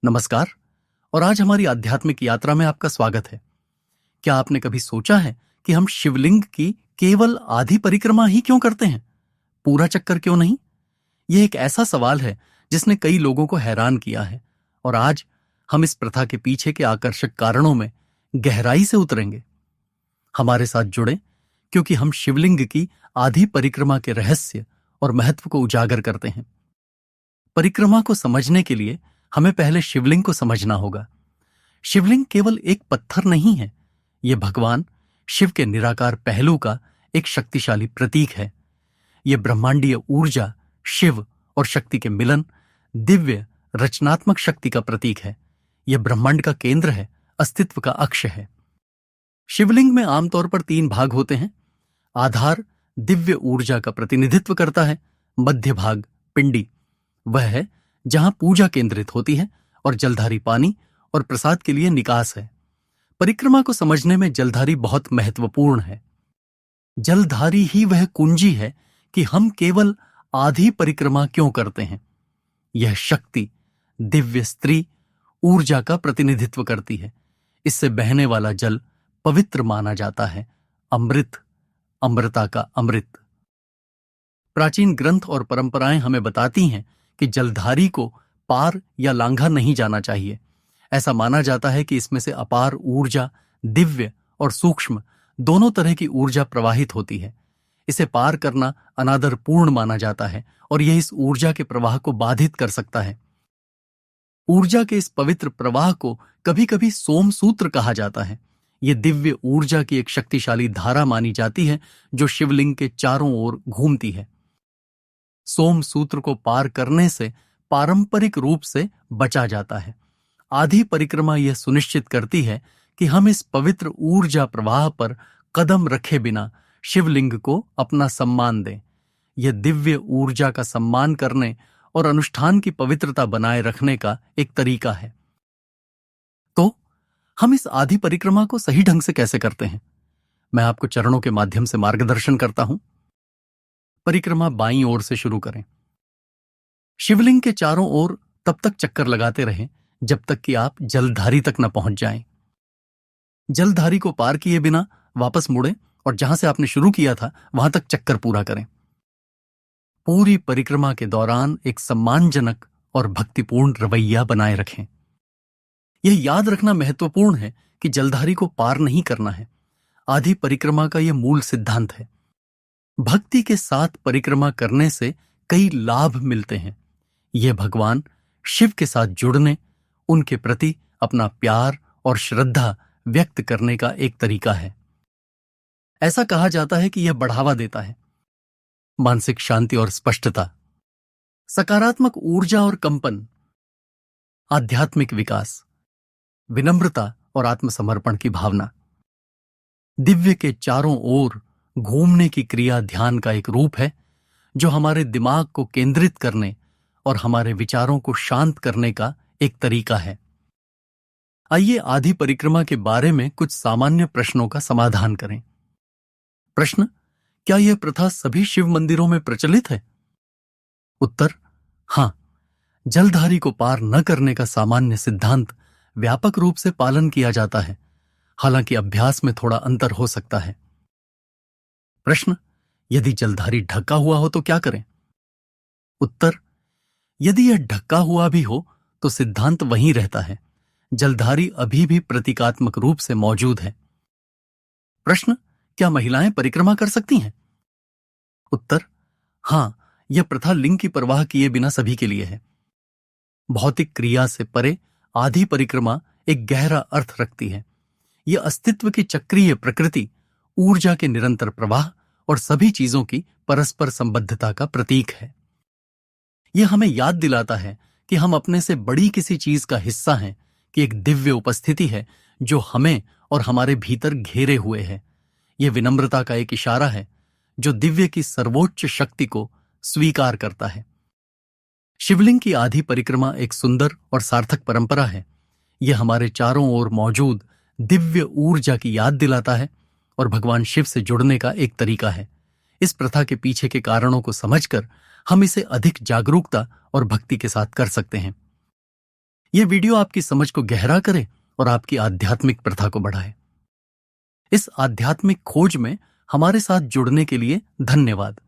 नमस्कार। और आज हमारी आध्यात्मिक यात्रा में आपका स्वागत है। क्या आपने कभी सोचा है कि हम शिवलिंग की केवल आधी परिक्रमा ही क्यों करते हैं, पूरा चक्कर क्यों नहीं? यह एक ऐसा सवाल है जिसने कई लोगों को हैरान किया है, और आज हम इस प्रथा के पीछे के आकर्षक कारणों में गहराई से उतरेंगे। हमारे साथ जुड़े, क्योंकि हम शिवलिंग की आधी परिक्रमा के रहस्य और महत्व को उजागर करते हैं। परिक्रमा को समझने के लिए हमें पहले शिवलिंग को समझना होगा। शिवलिंग केवल एक पत्थर नहीं है, यह भगवान शिव के निराकार पहलू का एक शक्तिशाली प्रतीक है। यह ब्रह्मांडीय ऊर्जा, शिव और शक्ति के मिलन, दिव्य रचनात्मक शक्ति का प्रतीक है। यह ब्रह्मांड का केंद्र है, अस्तित्व का अक्ष है। शिवलिंग में आमतौर पर 3 भाग होते हैं। आधार दिव्य ऊर्जा का प्रतिनिधित्व करता है। मध्य भाग पिंडी, वह है जहां पूजा केंद्रित होती है, और जलधारी पानी और प्रसाद के लिए निकास है। परिक्रमा को समझने में जलधारी बहुत महत्वपूर्ण है। जलधारी ही वह कुंजी है कि हम केवल आधी परिक्रमा क्यों करते हैं। यह शक्ति, दिव्य स्त्री ऊर्जा का प्रतिनिधित्व करती है। इससे बहने वाला जल पवित्र माना जाता है। अमृत, अमृता का अमृत। प्राचीन ग्रंथ और परंपराएं हमें बताती हैं कि जलधारी को पार या लांघा नहीं जाना चाहिए। ऐसा माना जाता है कि इसमें से अपार ऊर्जा, दिव्य और सूक्ष्म दोनों तरह की ऊर्जा प्रवाहित होती है। इसे पार करना अनादरपूर्ण माना जाता है, और यह इस ऊर्जा के प्रवाह को बाधित कर सकता है। ऊर्जा के इस पवित्र प्रवाह को कभी कभी सोम सूत्र कहा जाता है। यह दिव्य ऊर्जा की एक शक्तिशाली धारा मानी जाती है जो शिवलिंग के चारों ओर घूमती है। सोम सूत्र को पार करने से पारंपरिक रूप से बचा जाता है। आधी परिक्रमा यह सुनिश्चित करती है कि हम इस पवित्र ऊर्जा प्रवाह पर कदम रखे बिना शिवलिंग को अपना सम्मान दें। यह दिव्य ऊर्जा का सम्मान करने और अनुष्ठान की पवित्रता बनाए रखने का एक तरीका है। तो हम इस आधी परिक्रमा को सही ढंग से कैसे करते हैं? मैं आपको चरणों के माध्यम से मार्गदर्शन करता हूं। परिक्रमा बाईं ओर से शुरू करें। शिवलिंग के चारों ओर तब तक चक्कर लगाते रहें जब तक कि आप जलधारी तक न पहुंच जाएं। जलधारी को पार किए बिना वापस मुड़ें और जहां से आपने शुरू किया था वहां तक चक्कर पूरा करें। पूरी परिक्रमा के दौरान एक सम्मानजनक और भक्तिपूर्ण रवैया बनाए रखें। यह याद रखना महत्वपूर्ण है कि जलधारी को पार नहीं करना है। आधी परिक्रमा का यह मूल सिद्धांत है। भक्ति के साथ परिक्रमा करने से कई लाभ मिलते हैं। यह भगवान शिव के साथ जुड़ने, उनके प्रति अपना प्यार और श्रद्धा व्यक्त करने का एक तरीका है। ऐसा कहा जाता है कि यह बढ़ावा देता है मानसिक शांति और स्पष्टता, सकारात्मक ऊर्जा और कंपन, आध्यात्मिक विकास, विनम्रता और आत्मसमर्पण की भावना। दिव्य के चारों ओर घूमने की क्रिया ध्यान का एक रूप है जो हमारे दिमाग को केंद्रित करने और हमारे विचारों को शांत करने का एक तरीका है। आइए आधी परिक्रमा के बारे में कुछ सामान्य प्रश्नों का समाधान करें। प्रश्न: क्या यह प्रथा सभी शिव मंदिरों में प्रचलित है? उत्तर: हां। जलधारी को पार न करने का सामान्य सिद्धांत व्यापक रूप से पालन किया जाता है, हालांकि अभ्यास में थोड़ा अंतर हो सकता है। प्रश्न: यदि जलधारी ढका हुआ हो तो क्या करें? उत्तर: यदि यह ढका हुआ भी हो तो सिद्धांत वहीं रहता है। जलधारी अभी भी प्रतीकात्मक रूप से मौजूद है। प्रश्न: क्या महिलाएं परिक्रमा कर सकती हैं? उत्तर: हां, यह प्रथा लिंग की परवाह किए बिना सभी के लिए है। भौतिक क्रिया से परे आधी परिक्रमा एक गहरा अर्थ रखती है। यह अस्तित्व की चक्रीय प्रकृति, ऊर्जा के निरंतर प्रवाह और सभी चीजों की परस्पर संबद्धता का प्रतीक है। यह हमें याद दिलाता है कि हम अपने से बड़ी किसी चीज का हिस्सा हैं, कि एक दिव्य उपस्थिति है जो हमें और हमारे भीतर घेरे हुए है। यह विनम्रता का एक इशारा है जो दिव्य की सर्वोच्च शक्ति को स्वीकार करता है। शिवलिंग की आधी परिक्रमा एक सुंदर और सार्थक परंपरा है। यह हमारे चारों ओर मौजूद दिव्य ऊर्जा की याद दिलाता है और भगवान शिव से जुड़ने का एक तरीका है। इस प्रथा के पीछे के कारणों को समझकर हम इसे अधिक जागरूकता और भक्ति के साथ कर सकते हैं। यह वीडियो आपकी समझ को गहरा करे और आपकी आध्यात्मिक प्रथा को बढ़ाए। इस आध्यात्मिक खोज में हमारे साथ जुड़ने के लिए धन्यवाद।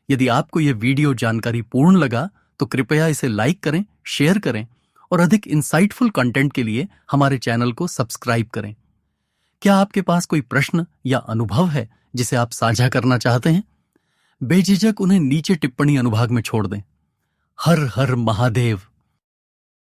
यदि आपको यह वीडियो जानकारी पूर्ण लगा तो कृपया इसे लाइक करें, शेयर करें और अधिक इंसाइटफुल कंटेंट के लिए हमारे चैनल को सब्सक्राइब करें। क्या आपके पास कोई प्रश्न या अनुभव है जिसे आप साझा करना चाहते हैं? बेझिझक उन्हें नीचे टिप्पणी अनुभाग में छोड़ दें। हर हर महादेव।